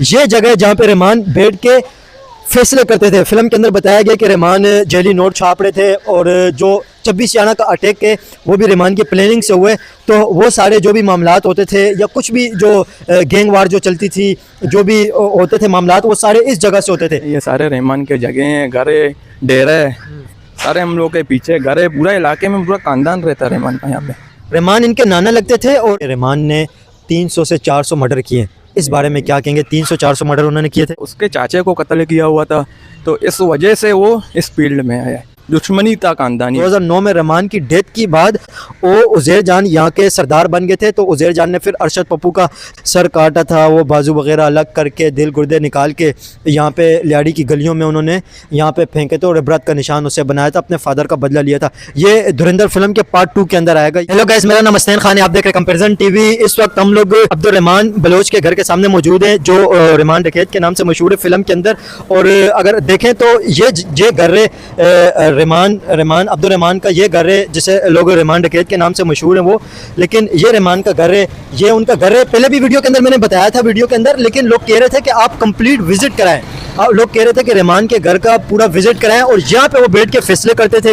ये जगह जहाँ पे रहमान बैठ के फैसले करते थे। फिल्म के अंदर बताया गया कि रहमान जेली नोट छाप रहे थे और जो 26 याना का अटैक है वो भी रहमान की प्लानिंग से हुए। तो वो सारे जो भी मामलात होते थे या कुछ भी जो गैंग वार जो चलती थी, जो भी होते थे मामलात, वो सारे इस जगह से होते थे। ये सारे रहमान के जगह हैं, घर है, डेरा है, सारे हम लोग के पीछे घर है। पूरा इलाके में पूरा खानदान रहता है रहमान का। यहाँ पे रहमान इनके नाना लगते थे और रहमान ने 300 से 400 मर्डर किए। इस बारे में क्या कहेंगे? 300-400 मर्डर उन्होंने किए थे। उसके चाचे को कत्ल किया हुआ था, तो इस वजह से वो इस फील्ड में आया है। दुश्मनी था खानदानी। 2009 में रहमान की डेथ के बाद वो उज़ैर जान यहाँ के सरदार बन गए थे। तो उज़ैर जान ने फिर अरशद पप्पू का सर काटा था, वो बाजू वगैरह अलग करके दिल गुर्दे निकाल के यहाँ पे लियाड़ी की गलियों में उन्होंने यहाँ पे फेंके थे और इबरत का निशान उससे बनाया था, अपने फादर का बदला लिया था। ये धुरंधर फिल्म के पार्ट 2 के अंदर आएगा। हेलो गाइस, मेरा नाम हसनैन खान है, आप देख रहे हैं कंपैरिजन टीवी। इस वक्त हम लोग अब्दुर्रहमान बलोच के घर के सामने मौजूद हैं, जो रहमान डकैत के नाम से मशहूर है फिल्म के अंदर। और अगर देखें तो ये घर रहमान अब्दुर्रहमान का ये घर है, जिसे लोग रहमान डकैत के नाम से मशहूर है वो। लेकिन ये रहमान का घर है, ये उनका घर है। पहले भी वीडियो के अंदर मैंने बताया था वीडियो के अंदर, लेकिन लोग कह रहे थे कि आप कंप्लीट विजिट कराएं। लोग कह रहे थे कि रहमान के घर का पूरा विजिट कराएं और यहाँ पे वो बैठ के फैसले करते थे।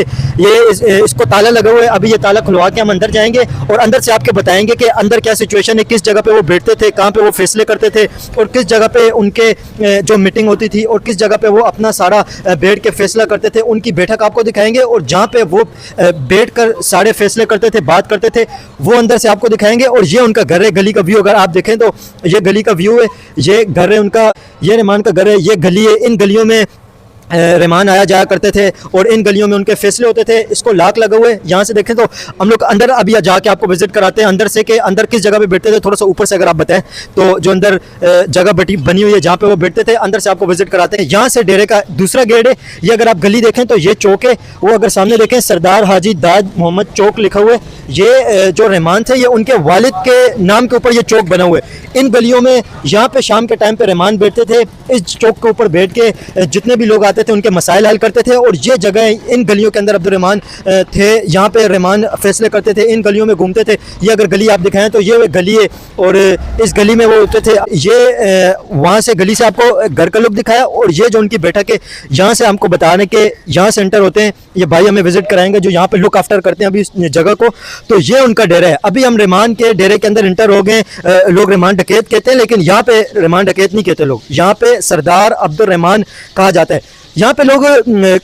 इसको ताला लगा हुआ है, अभी ये ताला खुलवा के हम अंदर जाएंगे और अंदर से आपके बताएंगे कि अंदर क्या सिचुएशन है, किस जगह पे वो बैठते थे, कहाँ पे वो फैसले करते थे और किस जगह पे उनके जो मीटिंग होती थी और किस जगह पे वो अपना सारा बैठ के फैसला करते थे। उनकी बैठक आपको दिखाएंगे और जहाँ पे वो बैठ कर सारे फैसले करते थे, बात करते थे, वो अंदर से आपको दिखाएंगे। और ये उनका घर है, गली का व्यू अगर आप देखें तो ये गली का व्यू है, ये घर है उनका, ये रहमान का घर है, ये गली है। इन गलियों में रहमान आया जाया करते थे और इन गलियों में उनके फैसले होते थे। इसको लाक लगा हुए, यहाँ से देखें तो हम लोग अंदर अभी जाके आपको विजिट कराते हैं अंदर से, कि अंदर किस जगह पे बैठते थे। थोड़ा सा ऊपर से अगर आप बताएं तो जो अंदर जगह बनी हुई है जहाँ पे वो बैठते थे, अंदर से आपको विजिट कराते हैं। यहाँ से डेरे का दूसरा गेट है। ये अगर आप गली देखें तो ये चौक है, वो अगर सामने देखें सरदार हाजी दाद मोहम्मद चौक लिखा हुआ है। ये जो रहमान थे, ये उनके वालिद के नाम के ऊपर ये चौक बना हुआ है। इन गलियों में यहाँ पे शाम के टाइम पे रहमान बैठते थे। इस चौक के ऊपर बैठ के जितने भी लोग आते थे उनके मसाइल हल करते थे। और ये जगह इन गलियों के अंदर अब्दुर्रहमान थे, यहाँ पे रहमान फैसले करते थे, इन गलियों में घूमते थे। ये अगर गली आप दिखाएं तो ये गली है और इस गली में वो होते थे। ये वहाँ से गली से आपको घर का लुक दिखाया और ये जो उनकी बैठक है, यहाँ से हमको बताने के यहाँ से एंटर होते हैं। ये भाई हमें विजिट कराएंगे जो यहाँ पे लुक आफ्टर करते हैं अभी इस जगह को। तो ये उनका डेरा है। अभी हम रहमान के डेरे के अंदर एंटर हो गए। लोग रहमान डकैत कहते हैं, लेकिन यहाँ पे रहमान डकैत नहीं कहते लोग, यहाँ पे सरदार अब्दुर्रहमान कहा जाता है। यहाँ पे लोग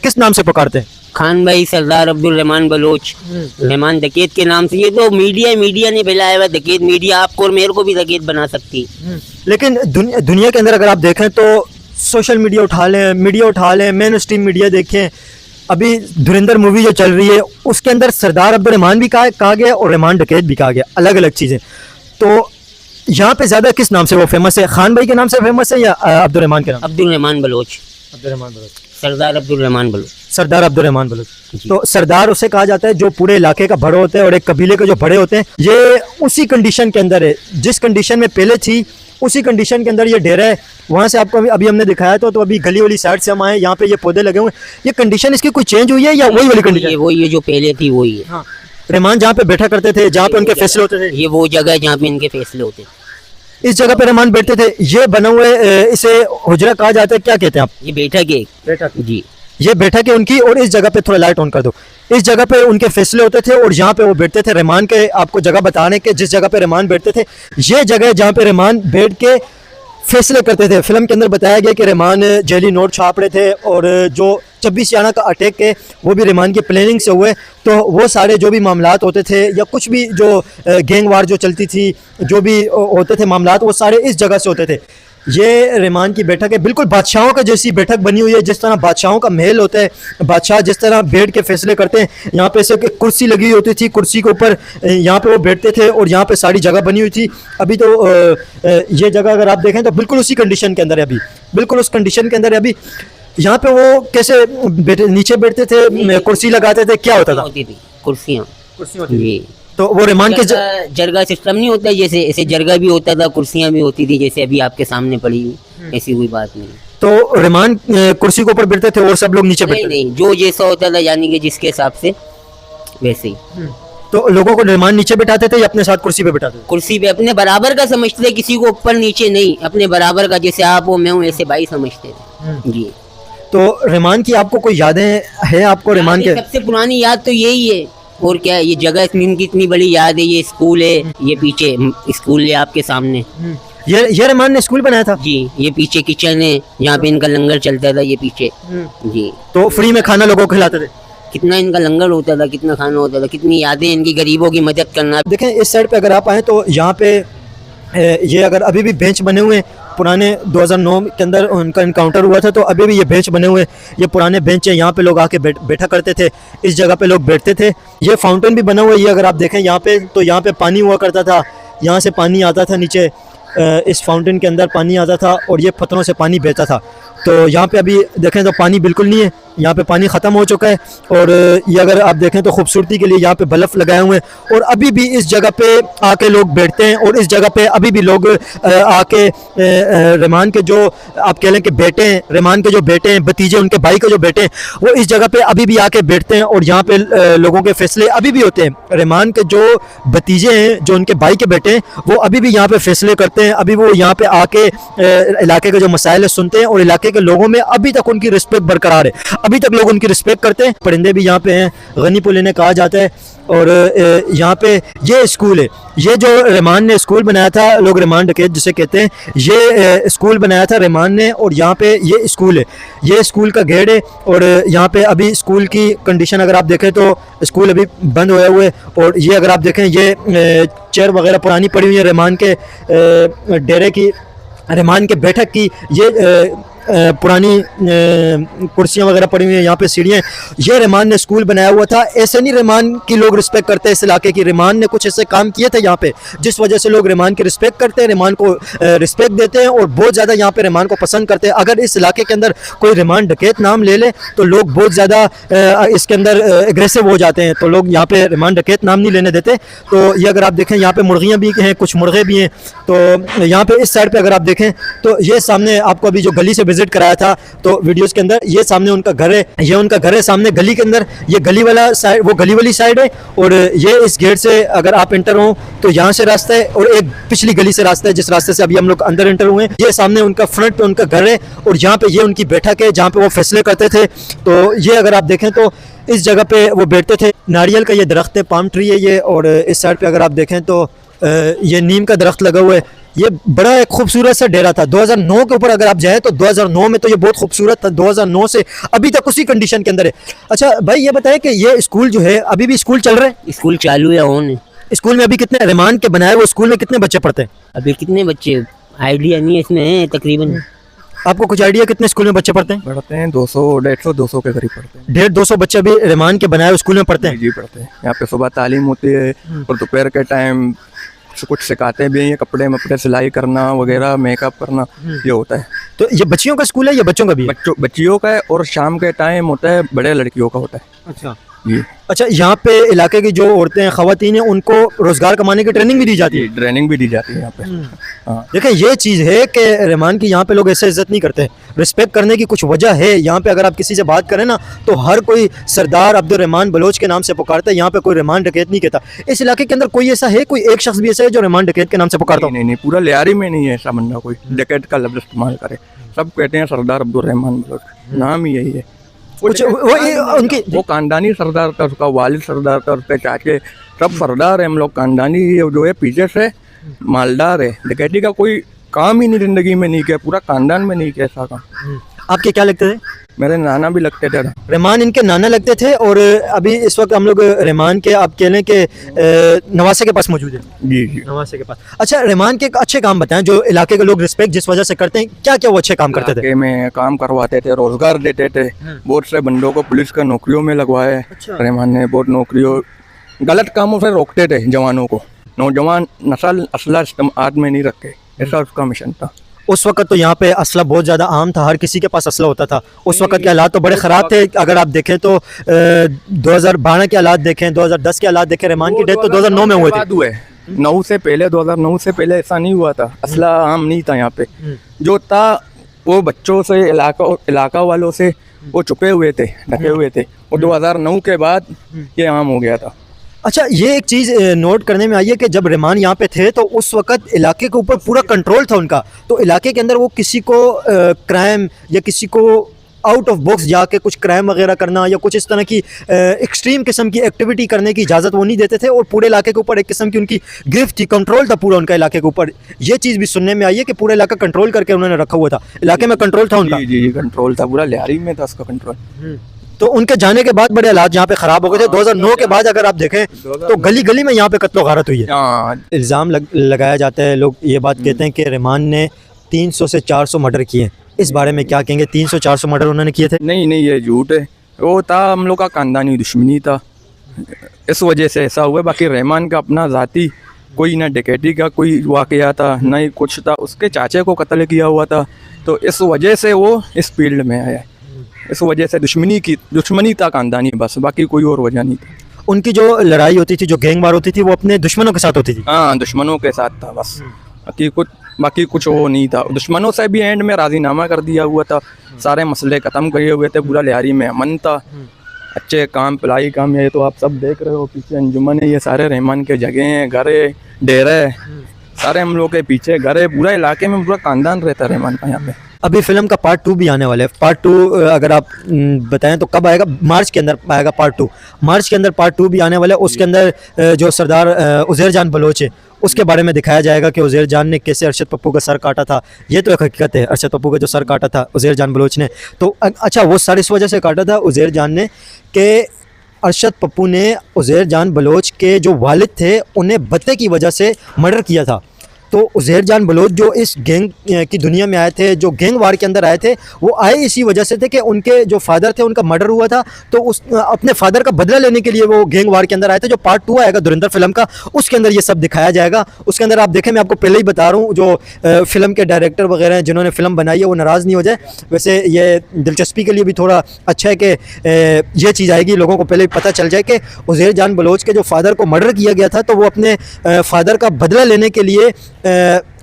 किस नाम से पुकारते हैं? खान भाई, सरदार अब्दुर्रहमान बलोच, रहमान डकैत के नाम से। ये तो मीडिया ने फैलाया हुआ डकैत। मीडिया आपको और मेरे को भी डकैत बना सकती है। लेकिन दुनिया के अंदर अगर आप देखें तो सोशल मीडिया उठा लें, मेन स्ट्रीम मीडिया देखें, अभी धुरंधर मूवी जो चल रही है उसके अंदर सरदार अब्दुर्रहमान भी कहा गया और रहमान डकैत भी कहा गया, अलग अलग चीज़ें। तो यहाँ पे ज़्यादा किस नाम से वो फेमस है? खान भाई के नाम से फेमस है या अब्दुर्रहमान के नाम? अब्दुर्रहमान बलोच, सरदार अब्दुर्रहमान बलोच, सरदार अब्दुर्रहमान बलोच। तो सरदार उसे कहा जाता है जो पूरे इलाके का बड़ा होता है और एक कबीले के जो बड़े होते हैं। ये उसी कंडीशन के अंदर है जिस कंडीशन में पहले थी, उसी कंडीशन के अंदर ये डेरा है। वहाँ से आपको अभी हमने दिखाया तो अभी गली वाली साइड से हम आए, यहाँ पे ये पौधे लगे हुए हैं। ये कंडीशन इसकी कोई चेंज हुई है या वही वाली कंडीशन? वही है जो पहले थी, वही है। हाँ, रहमान जहाँ पे बैठा करते थे, जहाँ पे उनके फैसले होते थे, ये वो जगह है जहाँ पे इनके फैसले होते थे। इस जगह पे रहमान बैठते थे। ये बना हुआ है, इसे हुजरा कहा जाता है, क्या कहते हैं आप? ये बैठक है, बैठक जी, ये बैठक है उनकी। और इस जगह पे थोड़ा लाइट ऑन कर दो। इस जगह पे उनके फैसले होते थे और यहाँ पे वो बैठते थे। रहमान के आपको जगह बताने के, जिस जगह पे रहमान बैठते थे, ये जगह जहाँ पे रहमान बैठ के फैसले करते थे। फिल्म के अंदर बताया गया कि रहमान जेली नोट छाप रहे थे और जो 26 याना का अटैक है वो भी रहमान की प्लानिंग से हुए। तो वो सारे जो भी मामलात होते थे या कुछ भी जो गैंग वार जो चलती थी, जो भी होते थे मामलात, वो सारे इस जगह से होते थे। ये रहमान की बैठक है, बिल्कुल बादशाहों का जैसी बैठक बनी हुई है, जिस तरह बादशाहों का महल होता है, बादशाह जिस तरह बैठ के फैसले करते हैं। यहाँ पे से कुर्सी लगी होती थी, कुर्सी के ऊपर यहाँ पे वो बैठते थे और यहाँ पे सारी जगह बनी हुई थी। अभी तो ये जगह अगर आप देखें तो बिल्कुल उसी कंडीशन के अंदर है, अभी बिल्कुल उस कंडीशन के अंदर है। अभी यहाँ पे वो कैसे नीचे बैठते थे, कुर्सी लगाते थे, क्या होता था? कुर्सियाँ होती थी। तो वो रहमान के जरगा सिस्टम नहीं होता, जैसे ऐसे जरगा भी होता था, कुर्सियां भी होती थी, जैसे अभी आपके सामने पड़ी हुई, ऐसी कोई बात नहीं। तो रहमान कुर्सी के ऊपर बैठते थे और सब लोग नीचे बैठते? नहीं, जो जैसा होता था, यानी कि जिसके हिसाब से वैसे ही। तो लोगों को रहमान नीचे बिठाते थे या अपने साथ कुर्सी पे बिठाते थे? कुर्सी पे अपने बराबर का समझते थे, किसी को ऊपर नीचे नहीं, अपने बराबर का, जैसे आप हो मैं हूँ ऐसे भाई समझते थे जी। तो रहमान की आपको कोई यादें हैं आपको रहमान के? सबसे पुरानी याद तो यही है, और क्या है, ये जगह इनकी इतनी बड़ी याद है, ये स्कूल है, ये पीछे स्कूल है आपके सामने ये रहमान ने स्कूल बनाया था जी, ये पीछे किचन है, यहाँ पे इनका लंगर चलता था, ये पीछे जी। तो फ्री में खाना लोगों को खिलाते थे? कितना इनका लंगर होता था, कितना खाना होता था, कितनी यादें इनकी, गरीबों की मदद करना। देखें इस साइड पे अगर आप आए तो यहाँ पे ये अगर अभी भी बेंच बने हुए हैं, पुराने 2009 के अंदर उनका इनकाउंटर हुआ था, तो अभी भी ये बेंच बने हुए हैं, ये पुराने बेंच है, यहाँ पे लोग आके बैठा करते थे, इस जगह पे लोग बैठते थे। ये फाउंटेन भी बना हुआ है, ये अगर आप देखें यहाँ पे, तो यहाँ पे पानी हुआ करता था, यहाँ से पानी आता था नीचे, इस फाउंटेन के अंदर पानी आता था और ये पत्थरों से पानी बहता था। तो यहाँ पे अभी देखें तो पानी बिल्कुल नहीं है, यहाँ पे पानी ख़त्म हो चुका है। और ये अगर आप देखें तो खूबसूरती के लिए यहाँ पे बल्ब लगाए हुए हैं, और अभी भी इस जगह पे आके लोग बैठते हैं, और इस जगह पे अभी भी लोग आके रहमान के जो आप कह लें कि बेटे हैं, रहमान के जो बेटे हैं, भतीजे, उनके भाई के जो बेटे हैं, वो इस जगह पे अभी भी आके बैठते हैं, और यहाँ पे लोगों के फैसले अभी भी होते हैं। रहमान के जो भतीजे हैं, जो उनके भाई के बेटे हैं, वो अभी भी यहाँ पे फैसले करते हैं, अभी वो यहाँ पे आके इलाके के जो मसाइल सुनते हैं, और इलाके के लोगों में अभी तक उनकी रिस्पेक्ट बरकरार है, अभी तक लोग उनकी रिस्पेक्ट करते हैं। परिंदे भी यहाँ पे हैं, गनी पुल इन्हें कहा जाता है। और यहाँ पे ये स्कूल है, ये जो रहमान ने स्कूल बनाया था, लोग रहमान डकैत जिसे कहते हैं, ये स्कूल बनाया था रहमान ने, और यहाँ पे ये स्कूल है, ये स्कूल का गेट है। और यहाँ पे अभी स्कूल की कंडीशन अगर आप देखें तो स्कूल अभी बंद होया हुआ है। और ये अगर आप देखें, ये चेयर वगैरह पुरानी पड़ी हुई है, रहमान के डेरे की, रहमान के बैठक की, ये पुरानी कुर्सियाँ वगैरह पड़ी हुई हैं, यहाँ पे सीढ़ियाँ। ये रहमान ने स्कूल बनाया हुआ था। ऐसे नहीं रहमान की लोग रिस्पेक्ट करते हैं इस इलाके की, रहमान ने कुछ ऐसे काम किए थे यहाँ पे जिस वजह से लोग रहमान की रिस्पेक्ट करते हैं, रहमान को रिस्पेक्ट देते हैं, और बहुत ज़्यादा यहाँ पे रहमान को पसंद करते हैं। अगर इस इलाके के अंदर कोई रहमान डकैत नाम ले ले तो लोग बहुत ज़्यादा इसके अंदर एग्रेसिव हो जाते हैं, तो लोग यहाँ पे रहमान डकैत नाम नहीं लेने देते। तो ये अगर आप देखें, यहाँ पे मुर्गियाँ भी हैं, कुछ मुर्गे भी हैं। तो यहाँ पे इस साइड पर अगर आप देखें तो ये सामने आपको अभी जो गली से विजिट कराया था तो वीडियोस के अंदर, ये सामने उनका घर है, ये उनका घर है सामने गली के अंदर, ये गली वाला साइड, वो गली वाली साइड है। और ये इस गेट से अगर आप एंटर हो तो यहाँ से रास्ता है, और एक पिछली गली से रास्ता है, जिस रास्ते से अभी हम लोग अंदर एंटर हुए हैं। ये सामने उनका फ्रंट पे उनका घर है, और यहाँ पे ये उनकी बैठक है जहाँ पे वो फैसले करते थे। तो ये अगर आप देखें तो इस जगह पे वो बैठते थे। नारियल का ये दरख्त है, पाम ट्री है ये। और इस साइड पे अगर आप देखें तो ये नीम का दरख्त लगा हुआ है। ये बड़ा एक खूबसूरत सा डेरा था। 2009 के ऊपर अगर आप जाएं तो 2009 में तो ये बहुत खूबसूरत था, 2009 से अभी तक उसी कंडीशन के अंदर है। अच्छा भाई, ये बताएं कि ये स्कूल जो है, अभी भी स्कूल चल रहा है? स्कूल चालू है, ऑन है। स्कूल में अभी कितने, रहमान के बनाए हुए स्कूल में कितने बच्चे पढ़ते हैं? अभी कितने बच्चे, आइडिया नहीं है इसमें, है तकरीबन। आपको कुछ आइडिया कितने स्कूल में बच्चे पढ़ते हैं? पढ़ते हैं 200, 150, 200 के करीब पढ़ते हैं। 150-200 बच्चे अभी रहमान के बनाए हुए स्कूल में पढ़ते हैं? जी पढ़ते हैं। यहाँ पे सुबह तालीम होती है, और दोपहर के टाइम कुछ सिखाते भी हैं, कपड़े मपड़े सिलाई करना वगैरह, मेकअप करना, ये होता है। तो ये बच्चियों का स्कूल है या बच्चों का भी है? बच्चियों का है, और शाम के टाइम होता है बड़े लड़कियों का होता है। अच्छा जी। अच्छा, यहाँ पे इलाके की जो औरतें हैं, ख़वातीन हैं, उनको रोजगार कमाने की ट्रेनिंग भी दी जाती है? ट्रेनिंग भी दी जाती है यहाँ पे। हाँ। देखिए, ये चीज़ है कि रहमान की यहाँ पे लोग ऐसे इज्जत नहीं करते। रिस्पेक्ट करने की कुछ वजह है। यहाँ पे अगर आप किसी से बात करें ना तो हर कोई सरदार अब्दुल रहमान बलोच के नाम से पुकारता है। यहाँ पे कोई रहमान डकैत नहीं कहता। इस इलाके के अंदर कोई ऐसा है, कोई एक शख्स भी ऐसा है जो रहमान डकैत के नाम से पुकारता हो? नहीं, पूरा लियारी में नहीं है ऐसा बंदा कोई डकैत का लफ्ज इस्तेमाल करे। सब कहते हैं सरदार अब्दुल रहमान बलोच, नाम ही यही है। वो खानदानी सरदार था, उसका वालिद सरदार था, उसके चाचे सब सरदार है। हम लोग खानदानी जो है पीछे से मालदार है। डकैती का कोई काम ही नहीं जिंदगी में नहीं किया, पूरा खानदान में नहीं किया ऐसा काम। आपके क्या लगते थे? मेरे नाना भी लगते थे। रहमान इनके नाना लगते थे। और अभी इस वक्त हम लोग रहमान के, आप कह लें कि नवासे के पास मौजूद है। जी जी, नवासे के पास। अच्छा, रहमान के अच्छे काम बताएं जो इलाके के लोग रिस्पेक्ट जिस वजह से करते हैं, क्या क्या वो अच्छे काम करते थे? इलाके में काम करवाते थे, रोजगार देते थे। बहुत से बंदों को पुलिस का नौकरियों में लगवाए। रहमान ने बहुत नौकरियों, गलत कामों से रोकते थे जवानों को। नौजवान नस्ल असला हाथ में नहीं रखे, ऐसा उसका मिशन था। उस वक्त तो यहाँ पे असला बहुत ज़्यादा आम था, हर किसी के पास असला होता था। उस वक्त के हालात तो बड़े ख़राब थे। अगर आप देखें तो 2012 के हालात देखें, 2010 के हालात देखें। रहमान की डेथ तो 2009 में हुए थे। 9 से पहले, 2009 से पहले ऐसा नहीं हुआ था। असला आम नहीं था यहाँ पे। जो था वो बच्चों से, इलाका वालों से वो छुपे हुए थे, ढके हुए थे। और 2009 के बाद ये आम हो गया था। अच्छा, ये एक चीज़ नोट करने में आई है कि जब रहमान यहाँ पे थे तो उस वक्त इलाके के ऊपर पूरा कंट्रोल था उनका, तो इलाके के अंदर वो किसी को क्राइम या किसी को आउट ऑफ बॉक्स जाके कुछ क्राइम वगैरह करना या कुछ इस तरह की एक्सट्रीम किस्म की एक्टिविटी करने की इजाज़त वो नहीं देते थे, और पूरे इलाके के ऊपर एक किस्म की उनकी गिरफ्त थी, कंट्रोल था पूरा उनका इलाके के ऊपर। ये चीज़ भी सुनने में आई है कि पूरा इलाका कंट्रोल करके उन्होंने रखा हुआ था, इलाके में कंट्रोल था उनका। जी जी कंट्रोल था, पूरा लिहारी में था उसका कंट्रोल। तो उनके जाने के बाद बड़े हालात यहाँ पे ख़राब हो गए थे। 2009 के बाद अगर आप देखें तो गली गली में यहाँ पे कत्लो गारत हुई है। हाँ इल्ज़ाम लगाया जाता है, लोग ये बात कहते हैं कि रहमान ने 300 से 400 मर्डर किए। इस बारे में क्या कहेंगे? 300-400 मर्डर उन्होंने किए थे? नहीं नहीं, ये झूठ है। वो था हम लोग का खानदानी दुश्मनी था, इस वजह से ऐसा हुआ। बाकी रहमान का अपना ज़ाती कोई ना डकैती का कोई वाक़या था, ना ही कुछ था। उसके चाचे को कत्ल किया हुआ था, तो इस वजह से वो इस फील्ड में आया। इस वजह से दुश्मनी था खानदानी, बस, बाकी कोई और वजह नहीं थी। उनकी जो लड़ाई होती थी, जो गैंग वार होती थी, वो अपने दुश्मनों के साथ होती थी? हाँ, दुश्मनों के साथ था बस, बाकी कुछ वो नहीं था। दुश्मनों से भी एंड में राजीनामा कर दिया हुआ था, सारे मसले ख़त्म करे हुए थे, पूरा लिहारी में अमन था, अच्छे काम पलाई काम। ये तो आप सब देख रहे हो, पीछे अंजुमन है, ये सारे रहमान के जगह हैं, घर है, डेरे, सारे हम लोग के पीछे घर है। पूरा इलाके में पूरा खानदान रहता है रहमान का यहाँ पे। अभी फिल्म का पार्ट 2 भी आने वाला है। पार्ट 2 अगर आप बताएं तो कब आएगा? मार्च के अंदर आएगा पार्ट 2। मार्च के अंदर पार्ट 2 भी आने वाला है। उसके अंदर जो सरदार उज़ैर जान बलोच है उसके बारे में दिखाया जाएगा कि उज़ैर जान ने कैसे अरशद पप्पू का सर काटा था। ये तो एक हकीकत है, अरशद पप्पू का जो सर काटा था उज़ैर जान बलोच ने, तो अच्छा वो सर इस वजह से काटा था उज़ैर जान ने कि अरशद पप्पू ने उज़ैर जान बलोच के जो वालिद थे उन्हें बत्ते की वजह से मर्डर किया था। तो उज़ैर जान बलोच जो इस गैंग की दुनिया में आए थे, जो गैंग वार के अंदर आए थे, वो आए इसी वजह से थे कि उनके जो फादर थे उनका मर्डर हुआ था, तो उस अपने फादर का बदला लेने के लिए वो गैंग वार के अंदर आए थे। जो पार्ट 2 आएगा धुरंधर फिल्म का, उसके अंदर ये सब दिखाया जाएगा। उसके अंदर आप देखें, मैं आपको पहले ही बता रहा हूँ, जो फिल्म के डायरेक्टर वगैरह हैं जिन्होंने फिल्म बनाई है वो नाराज़ नहीं हो जाए। वैसे ये दिलचस्पी के लिए भी थोड़ा अच्छा है कि ये चीज़ आएगी, लोगों को पहले ही पता चल जाए कि उज़ैर जान बलोच के जो फादर को मर्डर किया गया था, तो वो अपने फादर का बदला लेने के लिए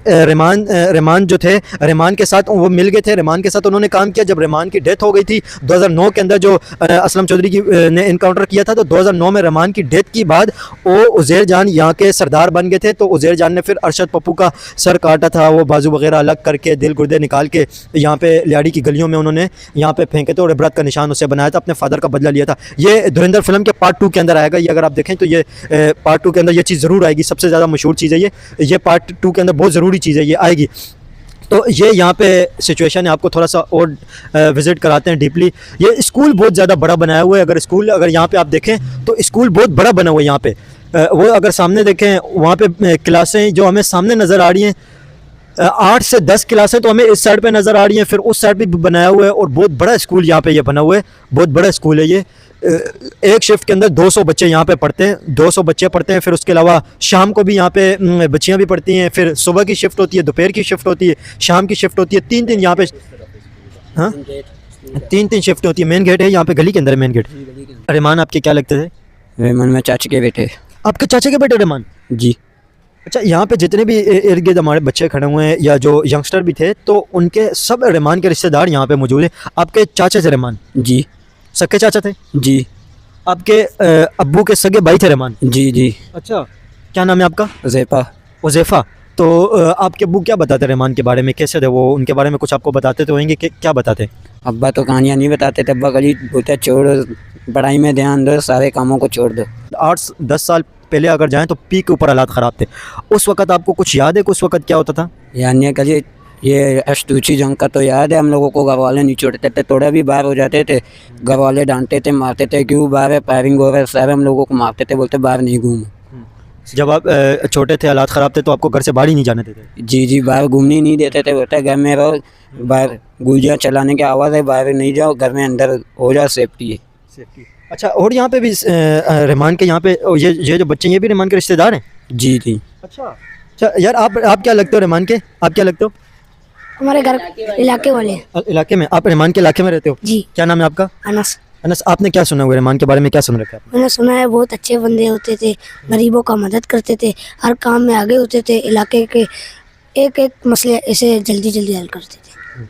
रहमान जो थे, रहमान के साथ वो मिल गए थे, रहमान के साथ उन्होंने काम किया। जब रहमान की डेथ हो गई थी 2009 के अंदर, जो असलम चौधरी की ने इनकाउंटर किया था, तो 2009 में रहमान की डेथ के बाद वो उज़ैर जान यहाँ के सरदार बन गए थे। तो उज़ैर जान ने फिर अरशद पप्पू का सर काटा था, वो बाजू वगैरह अलग करके, दिल गुर्दे निकाल के यहाँ पे लियाड़ी की गलियों में उन्होंने यहाँ पे फेंके थे और इबरत का निशान उसे बनाया था, अपने फादर का बदला लिया था। ये धुरंधर फिल्म के पार्ट 2 के अंदर आएगा। ये अगर आप देखें तो ये पार्ट 2 के अंदर ये चीज़ ज़रूर आएगी। सबसे ज़्यादा मशहूर चीज़ है ये पार्ट 2 के अंदर बहुत ज़रूरी चीज़ है, ये आएगी। तो ये यहाँ पे सिचुएशन है, आपको थोड़ा सा और विज़िट कराते हैं डीपली। ये स्कूल बहुत ज़्यादा बड़ा बनाया हुआ है। अगर यहाँ पे आप देखें तो स्कूल बहुत बड़ा बना हुआ है यहाँ पे। वो अगर सामने देखें, वहाँ पे क्लासें जो हमें सामने नज़र आ रही हैं, 8 से 10 क्लासें तो हमें इस साइड पे नज़र आ रही हैं, फिर उस साइड भी बनाया हुआ है, और बहुत बड़ा स्कूल यहाँ पे ये बना हुआ है, बहुत बड़ा स्कूल है ये। एक शिफ्ट के अंदर 200 बच्चे यहाँ पे पढ़ते हैं, 200 बच्चे पढ़ते हैं। फिर उसके अलावा शाम को भी यहाँ पे बच्चियाँ भी पढ़ती हैं। फिर सुबह की शिफ्ट होती है, दोपहर की शिफ्ट होती है, शाम की शिफ्ट होती है, 3 यहाँ पे, हाँ 3 शिफ्ट होती है। मेन गेट है यहाँ पे, गली के अंदर मेन गेट। रहमान आपके क्या लगते थे? रहमान में चाचे के बेटे। आपके चाचे के बेटे रहमान जी। अच्छा, यहाँ पे जितने भी इर्द गिर्द हमारे बच्चे खड़े हुए हैं या जो यंगस्टर भी थे, तो उनके सब रहमान के रिश्तेदार यहाँ पे मौजूद हैं। आपके चाचा थे रहमान? जी। सगे चाचा थे? जी। आपके अब्बू के सगे भाई थे रहमान? जी जी। अच्छा, क्या नाम है आपका? उज़ैफा। उज़ैफा। तो आपके अब्बू क्या बताते रहमान के बारे में, कैसे थे वो, उनके बारे में कुछ आपको बताते तो होंगे कि क्या बताते? अब्बा तो कहानियाँ नहीं बताते थे, अब्बा गली बोलते छोड़, पढ़ाई में ध्यान दो, सारे कामों को छोड़ दो। 8-10 साल पहले अगर जाएं तो पीक के ऊपर हालात ख़राब थे। उस वक़्त आपको कुछ याद है कि उस वक़्त क्या होता था? यानी गली ये अष्टूची जंग का तो याद है, हम लोगों को घर वाले नहीं छोड़ते थे, थोड़ा भी बाहर हो जाते थे घर वाले डांटते थे, मारते थे, क्यों बाहर है, फायरिंग हो रहा है, सारे हम लोगों को मारते थे, बोलते बाहर नहीं घूम। जब आप छोटे थे, हालात ख़राब थे, तो आपको घर से बाहर ही नहीं जाने देते? जी जी, बाहर घूमने नहीं देते थे, बोलते घर में रहो, बाहर गोलियाँ चलाने की आवाज़ है, बाहर नहीं जाओ, घर में अंदर हो जाओ, सेफ्टी है। अच्छा, और यहाँ पे भी रहमान के यहाँ पे ये जो बच्चे, ये भी रहमान के रिश्तेदार हैं? जी जी। अच्छा यार, आप क्या लगते हो रहमान के? आप क्या लगते हो? हमारे घर इलाके वाले हैं। इलाके में? आप रहमान के इलाके में रहते हो? जी। क्या नाम है आपका? अनस। अनस, आपने क्या सुना हुआ रहमान के बारे में, क्या सुन रखा है? मैंने सुना है बहुत अच्छे बंदे होते थे, गरीबों का मदद करते थे, हर काम में आगे होते थे, इलाके के एक मसले ऐसे जल्दी जल्दी हल करते थे।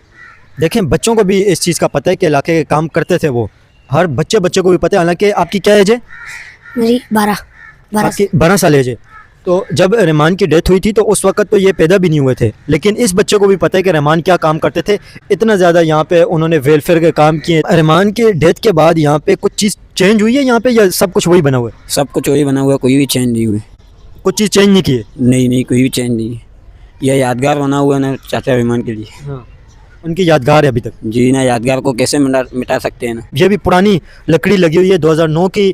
देखें, बच्चों को भी इस चीज़ का पता है कि इलाके के काम करते थे वो, हर बच्चे को भी पता है। हालांकि आपकी क्या एज है? मेरी 12। 12 12 साल एज है। तो जब रहमान की डेथ हुई थी तो उस वक्त तो ये पैदा भी नहीं हुए थे, लेकिन इस बच्चे को भी पता है कि रहमान क्या काम करते थे। इतना ज़्यादा यहाँ पे उन्होंने वेलफेयर के काम किए। रहमान के डेथ के बाद यहाँ पे कुछ चीज़ चेंज हुई है यहाँ पे, या सब कुछ वही बना हुआ है? सब कुछ वही बना हुआ है, कोई भी चेंज नहीं हुई। कुछ चीज़ चेंज नहीं की है? नहीं, कोई भी चेंज नहीं है। यह यादगार बना हुआ है ना चाचा रहमान के लिए। हाँ, उनकी यादगार है अभी तक जी ना, यादगार को कैसे मिटा सकते हैं ना। ये भी पुरानी लकड़ी लगी हुई है, 2009 की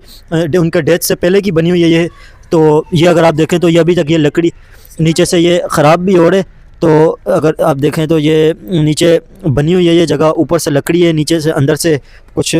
उनके डेथ से पहले की बनी हुई है ये। तो ये अगर आप देखें तो ये अभी तक ये लकड़ी नीचे से ये ख़राब भी हो रहे। तो अगर आप देखें तो ये नीचे बनी हुई है ये जगह, ऊपर से लकड़ी है, नीचे से अंदर से कुछ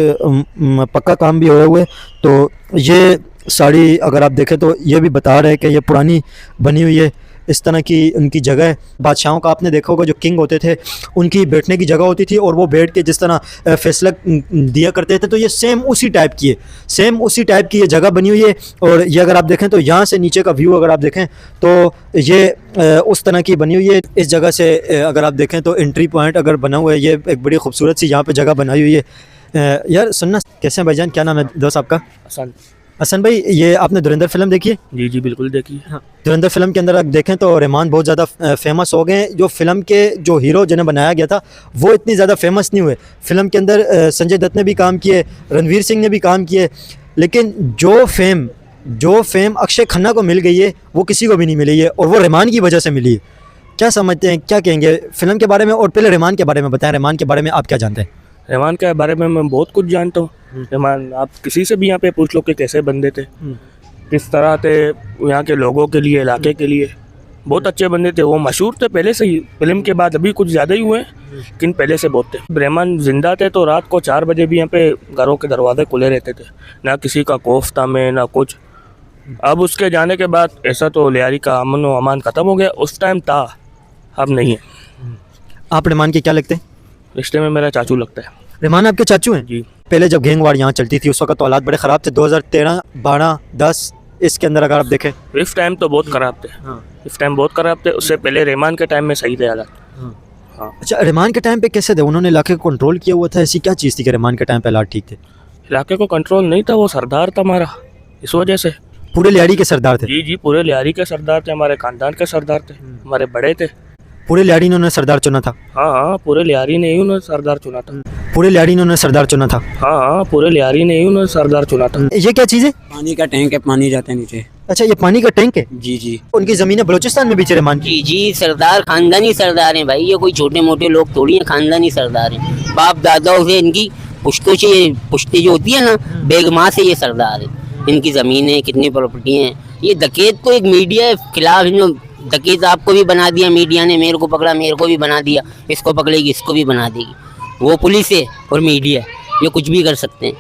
पक्का काम भी हुए हुए। तो ये साड़ी अगर आप देखें तो ये भी बता रहे हैं कि ये पुरानी बनी हुई है। इस तरह की उनकी जगह है। बादशाहों का आपने देखा होगा, जो किंग होते थे उनकी बैठने की जगह होती थी और वो बैठ के जिस तरह फैसला दिया करते थे, तो ये सेम उसी टाइप की है, सेम उसी टाइप की ये जगह बनी हुई है। और ये अगर आप देखें तो यहाँ से नीचे का व्यू अगर आप देखें तो ये उस तरह की बनी हुई है। इस जगह से अगर आप देखें तो एंट्री पॉइंट अगर बना हुआ है, ये एक बड़ी खूबसूरत सी यहाँ पर जगह बनाई हुई है। यार सुनना, कैसे हैं भाईजान, क्या नाम है दोस्त आपका? हसन भाई, ये आपने धुरंधर फिल्म देखी है? जी जी बिल्कुल देखिए। हाँ, धुरंधर फिल्म के अंदर आप देखें तो रहमान बहुत ज़्यादा फेमस हो गए। जो फिल्म के जो हीरो जिन्हें बनाया गया था वो इतनी ज़्यादा फेमस नहीं हुए। फिल्म के अंदर संजय दत्त ने भी काम किए, रणवीर सिंह ने भी काम किए, लेकिन जो फेम अक्षय खन्ना को मिल गई है वो किसी को भी नहीं मिली है, और वो रहमान की वजह से मिली है। क्या समझते हैं, क्या कहेंगे फिल्म के बारे में? और पहले रहमान के बारे में बताएं, रहमान के बारे में आप क्या जानते हैं? रहमान के बारे में मैं बहुत कुछ जानता हूँ। रहमान आप किसी से भी यहाँ पे पूछ लो कि कैसे बंदे थे, किस तरह थे यहाँ के लोगों के लिए, इलाके के लिए। बहुत अच्छे बंदे थे, वो मशहूर थे पहले से ही। फिल्म के बाद अभी कुछ ज़्यादा ही हुए, लेकिन पहले से बहुत थे। रहमान जिंदा थे तो रात को 4 बजे भी यहाँ पे घरों के दरवाजे खुले रहते थे, ना किसी का खौफ था में ना कुछ। अब उसके जाने के बाद ऐसा तो लियारी का अमन व अमान ख़त्म हो गया। उस टाइम था, अब नहीं है। आप रहमान के क्या लगते हैं? रिश्ते में मेरा चाचू लगता है। रहमान आपके चाचू हैं? जी। पहले जब गैंगवार यहाँ चलती थी उस वक्त तो हालात बड़े ख़राब थे। 2013, 12, 10 इसके अंदर अगर आप देखें, इस टाइम तो बहुत ख़राब थे। इस टाइम बहुत ख़राब थे। उससे पहले रहमान के टाइम में सही थे हालात। हाँ। अच्छा, रहमान के टाइम पे कैसे थे? उन्होंने इलाके को कंट्रोल किया हुआ था, ऐसी क्या चीज़ थी कि रहमान के टाइम पे हालात ठीक थे? इलाके को कंट्रोल नहीं था, वो सरदार था हमारा, इस वजह से। पूरे लियाड़ी के सरदार थे? जी जी, पूरे लियारी के सरदार थे, हमारे खानदान के सरदार थे, हमारे बड़े थे। पूरे लियाड़ी ने उन्हें सरदार चुना था? हाँ, पूरे लियारी ने ही उन्हें सरदार चुना था। पूरे लियाड़ी ने उन्हें सरदार चुना था? हाँ, पूरे लियारी ने ही उन्हें सरदार चुना था। ये क्या चीज़ है? पानी का टैंक है, पानी जाता है नीचे। अच्छा, ये पानी का टैंक है? जी जी। उनकी ज़मीनें बलूचिस्तान में भी रहमान की? जी जी, सरदार खानदानी सरदार हैं भाई, ये कोई छोटे मोटे लोग थोड़ी हैं, खानदानी सरदार हैं। बाप दादाओं से इनकी पुश्तों से, पुश्ते जो होती है ना, बेगमा से ये सरदार है। इनकी ज़मीनें, कितनी प्रॉपर्टी हैं। ये डकैत को एक मीडिया के खिलाफ, जो डकैत आपको भी बना दिया मीडिया ने, मेरे को पकड़ा, मेरे को भी बना दिया, इसको पकड़ेगी, इसको भी बना देगी। वो पुलिस है और मीडिया, ये कुछ भी कर सकते हैं।